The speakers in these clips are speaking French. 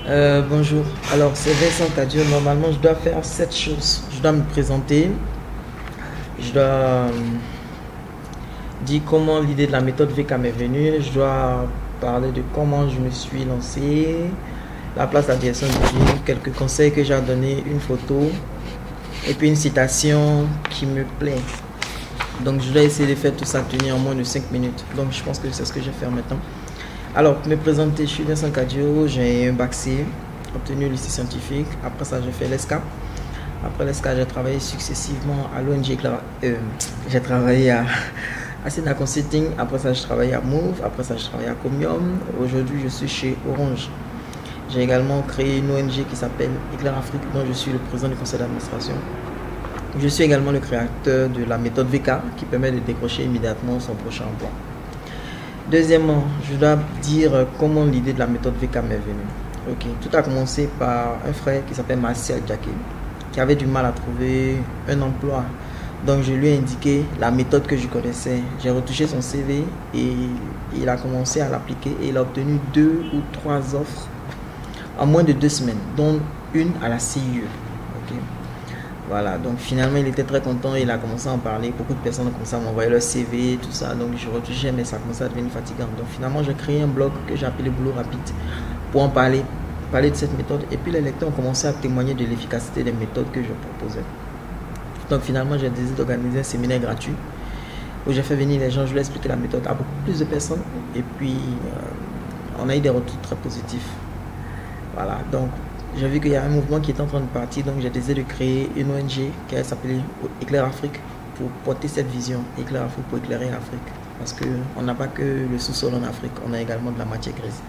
Bonjour, alors c'est Vincent Cadio. Normalement, je dois faire 7 choses. Je dois me présenter, je dois dire comment l'idée de la méthode VK m'est venue, je dois parler de comment je me suis lancé, la place, la direction du film, quelques conseils que j'ai à donner, une photo et puis une citation qui me plaît. Donc, je dois essayer de faire tout ça tenir en moins de 5 minutes. Donc, je pense que c'est ce que je vais faire maintenant. Alors, pour me présenter, je suis Vincent Cadio, j'ai un bac C, obtenu au lycée scientifique. Après ça, j'ai fait l'ESCA. Après l'ESCA, j'ai travaillé successivement à l'ONG. J'ai travaillé à Sena Consulting. Après ça, je travaillé à Move. Après ça, je travaillé à Comium. Aujourd'hui, je suis chez Orange. J'ai également créé une ONG qui s'appelle Éclair Afrique, dont je suis le président du conseil d'administration. Je suis également le créateur de la méthode VK qui permet de décrocher immédiatement son prochain emploi. Deuxièmement, je dois dire comment l'idée de la méthode VK m'est venue. Ok, tout a commencé par un frère qui s'appelle Martial Jacquet, qui avait du mal à trouver un emploi. Donc je lui ai indiqué la méthode que je connaissais. J'ai retouché son CV et il a commencé à l'appliquer et il a obtenu 2 ou 3 offres en moins de 2 semaines, dont une à la CIE. Okay. Voilà, donc finalement il était très content, il a commencé à en parler, beaucoup de personnes ont commencé à m'envoyer leur CV, tout ça, donc je retouchais mais ça commençait à devenir fatigant. Donc finalement j'ai créé un blog que j'ai appelé Boulot Rapide pour en parler de cette méthode et puis les lecteurs ont commencé à témoigner de l'efficacité des méthodes que je proposais. Donc finalement j'ai décidé d'organiser un séminaire gratuit où j'ai fait venir les gens, je leur ai expliqué la méthode à beaucoup plus de personnes et puis on a eu des retours très positifs. Voilà, donc j'ai vu qu'il y a un mouvement qui est en train de partir, donc j'ai décidé de créer une ONG qui s'appelait Éclair Afrique pour porter cette vision, Éclair Afrique pour éclairer l'Afrique. Parce qu'on n'a pas que le sous-sol en Afrique, on a également de la matière grise.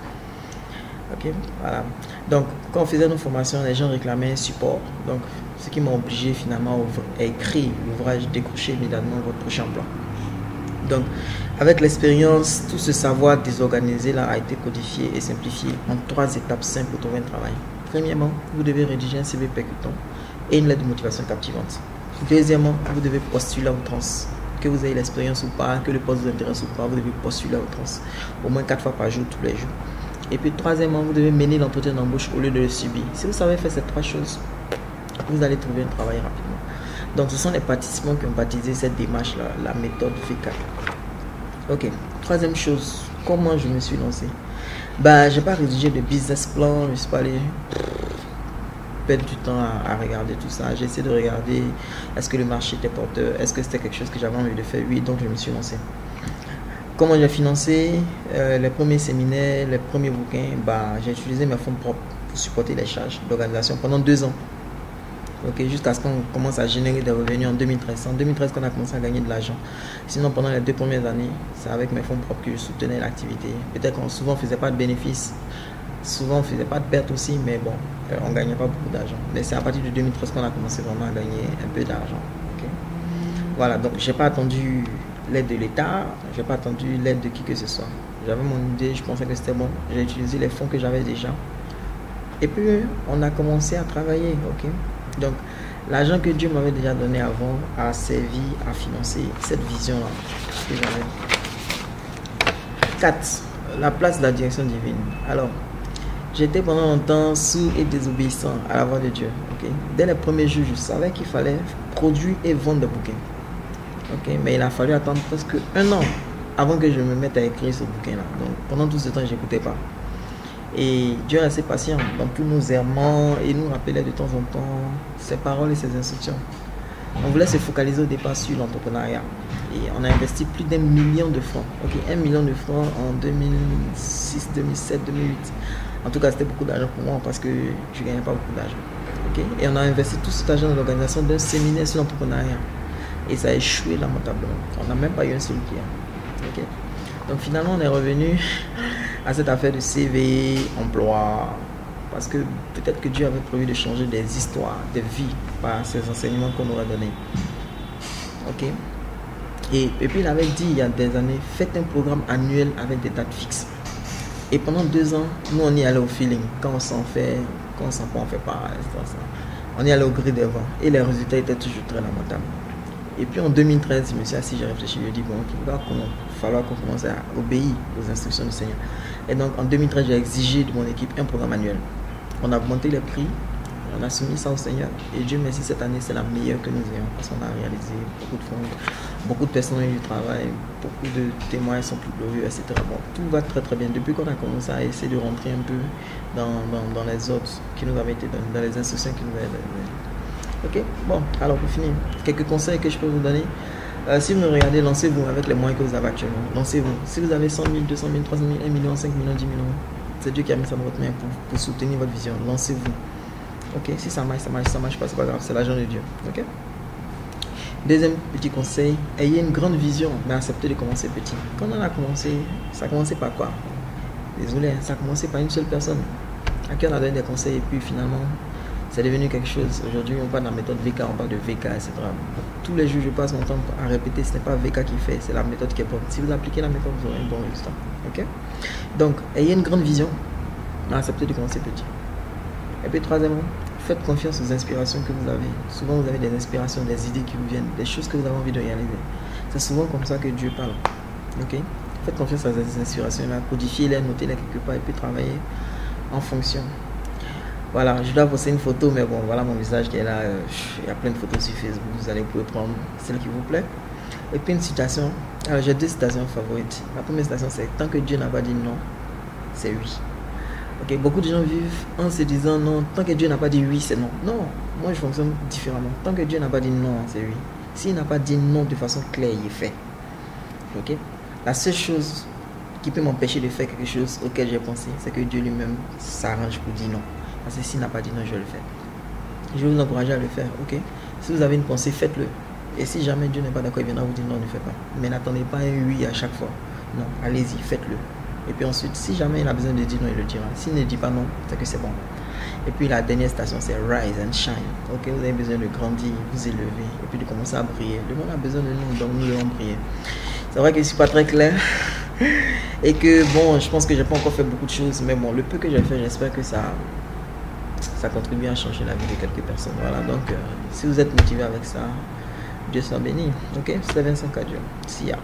Ok, voilà. Donc, quand on faisait nos formations, les gens réclamaient un support. Donc, ce qui m'a obligé finalement à écrire l'ouvrage Décrocher immédiatement votre prochain emploi. Donc, avec l'expérience, tout ce savoir désorganisé là a été codifié et simplifié en 3 étapes simples pour trouver un travail. Premièrement, vous devez rédiger un CV percutant et une lettre de motivation captivante. Deuxièmement, vous devez postuler à outrance. Que vous ayez l'expérience ou pas, que le poste vous intéresse ou pas, vous devez postuler à outrance. Au moins 4 fois par jour, tous les jours. Et puis troisièmement, vous devez mener l'entretien d'embauche au lieu de le subir. Si vous savez faire ces 3 choses, vous allez trouver un travail rapidement. Donc ce sont les participants qui ont baptisé cette démarche-là, la méthode VK. Ok, troisième chose, comment je me suis lancé? J'ai pas rédigé de business plan, je ne suis pas allé perdre du temps à regarder tout ça. J'ai essayé de regarder est-ce que le marché était porteur, est-ce que c'était quelque chose que j'avais envie de faire. Oui, donc je me suis lancé. Comment j'ai financé les premiers séminaires, les premiers bouquins? J'ai utilisé mes fonds propres pour supporter les charges d'organisation pendant 2 ans. Ok, jusqu'à ce qu'on commence à générer des revenus en 2013. En 2013 qu'on a commencé à gagner de l'argent. Sinon pendant les 2 premières années, c'est avec mes fonds propres que je soutenais l'activité. Peut-être qu'on souvent faisait pas de bénéfices, souvent on faisait pas de pertes aussi, mais bon, on gagnait pas beaucoup d'argent. Mais c'est à partir de 2013 qu'on a commencé vraiment à gagner un peu d'argent. Okay. Voilà, donc j'ai pas attendu l'aide de l'État, j'ai pas attendu l'aide de qui que ce soit. J'avais mon idée, je pensais que c'était bon. J'ai utilisé les fonds que j'avais déjà. Et puis on a commencé à travailler, ok. Donc, l'argent que Dieu m'avait déjà donné avant a servi à financer cette vision-là que j'avais. 4. La place de la direction divine. Alors, j'étais pendant longtemps sourd et désobéissant à la voix de Dieu. Okay? Dès les premiers jours, je savais qu'il fallait produire et vendre des bouquins. Okay? Mais il a fallu attendre presque 1 an avant que je me mette à écrire ce bouquin-là. Donc, pendant tout ce temps, je n'écoutais pas. Et Dieu est assez patient dans tous nos errements et nous rappelait de temps en temps ses paroles et ses instructions. On voulait se focaliser au départ sur l'entrepreneuriat et on a investi plus d'1 million de francs. Ok, 1 million de francs en 2006, 2007, 2008. En tout cas, c'était beaucoup d'argent pour moi parce que je ne gagnais pas beaucoup d'argent. Okay? Et on a investi tout cet argent dans l'organisation d'un séminaire sur l'entrepreneuriat. Et ça a échoué lamentablement. On n'a même pas eu un seul client. Okay? Donc finalement, on est revenu à cette affaire de CV, emploi, parce que peut-être que Dieu avait prévu de changer des histoires, des vies par ces enseignements qu'on nous a donnés. Ok. Et puis il avait dit il y a des années, faites un programme annuel avec des dates fixes. Et pendant 2 ans, nous on y allait au feeling. Quand on s'en fait, quand on s'en fait, on fait pas. On y allait au gré des vents. Et les résultats étaient toujours très lamentables. Et puis en 2013, je me suis assis, j'ai réfléchi, je me dis bon, il va falloir qu'on commence à obéir aux instructions du Seigneur. Et donc en 2013, j'ai exigé de mon équipe un programme annuel. On a augmenté les prix, on a soumis ça au Seigneur. Et Dieu merci, cette année, c'est la meilleure que nous ayons. Parce qu'on a réalisé beaucoup de fonds, beaucoup de personnes ont eu du travail, beaucoup de témoins sont plus glorieux, etc. Bon, tout va très très bien. Depuis qu'on a commencé à essayer de rentrer un peu dans les ordres qui nous avaient été donnés, dans les instructions qui nous avaient données. Ok, bon, alors pour finir, quelques conseils que je peux vous donner. Si vous me regardez, lancez-vous avec les moyens que vous avez actuellement. Lancez-vous. Si vous avez 100 000, 200 000, 300 000, 1 million, 5 millions, 10 millions, c'est Dieu qui a mis ça dans votre main pour soutenir votre vision. Lancez-vous. Ok, si ça marche, ça marche, ça marche pas, c'est pas grave, c'est l'argent de Dieu. Ok. Deuxième petit conseil, ayez une grande vision, mais acceptez de commencer petit. Quand on a commencé, ça a commencé par quoi? Désolé, ça a commencé par une seule personne à qui on a donné des conseils et puis finalement, c'est devenu quelque chose. Aujourd'hui, on parle de la méthode VK, on parle de VK, etc. Tous les jours, je passe mon temps à répéter, ce n'est pas VK qui fait, c'est la méthode qui est bonne. Si vous appliquez la méthode, vous aurez un bon résultat. Ok. Donc, ayez une grande vision, mais acceptez de commencer petit. Et puis, troisièmement, faites confiance aux inspirations que vous avez. Souvent, vous avez des inspirations, des idées qui vous viennent, des choses que vous avez envie de réaliser. C'est souvent comme ça que Dieu parle. Ok. Faites confiance à ces inspirations-là, codifiez-les, notez-les quelque part et puis travaillez en fonction. Voilà, je dois poster une photo, mais bon, voilà mon visage qui est là. Il y a plein de photos sur Facebook, vous allez pouvoir prendre celle qui vous plaît. Et puis une citation. Alors, j'ai deux citations favorites. La première citation, c'est: tant que Dieu n'a pas dit non, c'est oui. Ok, beaucoup de gens vivent en se disant non, tant que Dieu n'a pas dit oui, c'est non. Non, moi je fonctionne différemment. Tant que Dieu n'a pas dit non, c'est oui. S'il n'a pas dit non de façon claire, il est fait. Ok, la seule chose qui peut m'empêcher de faire quelque chose auquel j'ai pensé, c'est que Dieu lui-même s'arrange pour dire non. Parce que s'il n'a pas dit non, je vais le faire. Je vais vous encourager à le faire, ok? Si vous avez une pensée, faites-le. Et si jamais Dieu n'est pas d'accord, il viendra vous dire non, ne faites pas. Mais n'attendez pas un oui à chaque fois. Non, allez-y, faites-le. Et puis ensuite, si jamais il a besoin de dire non, il le dira. S'il ne dit pas non, c'est que c'est bon. Et puis la dernière station, c'est rise and shine. Ok, vous avez besoin de grandir, vous élever, et puis de commencer à briller. Le monde a besoin de nous, donc nous devons briller. C'est vrai que je ne suis pas très clair. Et que bon, je pense que j'ai pas encore fait beaucoup de choses. Mais bon, le peu que j'ai fait, j'espère que ça contribue à changer la vie de quelques personnes. Voilà, donc si vous êtes motivé avec ça, Dieu soit béni. Ok, c'était Vincent Cadio. See ya.